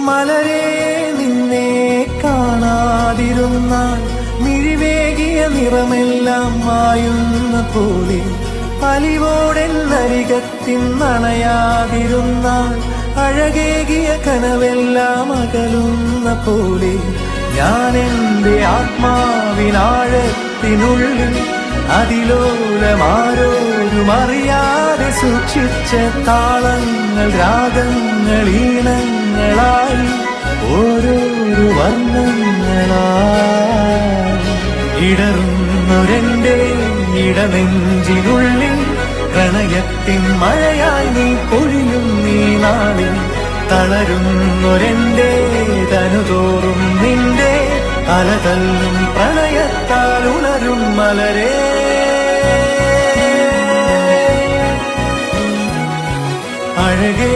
മലരേ നിന്നെ കാണാതിരുന്നാൽ മിഴിവേകിയ നിറമെല്ലാം മായുന്ന പോലെ, അലിവോടെന്നരികത്തിൻ നണയാതിരുന്നാൽ അഴകേകിയ കനവെല്ലാം അകലുന്ന പോലെ, ഞാൻ എന്റെ ആത്മാവിനാഴത്തിനുള്ളിൽ അതിലോലമാരോരും അറിയാതെ സൂക്ഷിച്ച താളങ്ങൾ, രാഗങ്ങൾ, ഈണങ്ങളായി ഓരോരോ വർണ്ണങ്ങളായി ഇടറുന്നൊരെന്റെ ഇടനെഞ്ചിനുള്ളിൽ പ്രണയത്തിൻ മഴയായി നീ പൊഴിയും നീ നാളിൽ. തളരുന്നൊരെന്റെ തനുതോറും നിന്റെ അലതല്ലും പ്രണയത്താൽ ഉണരും മലരേ. അഴകേ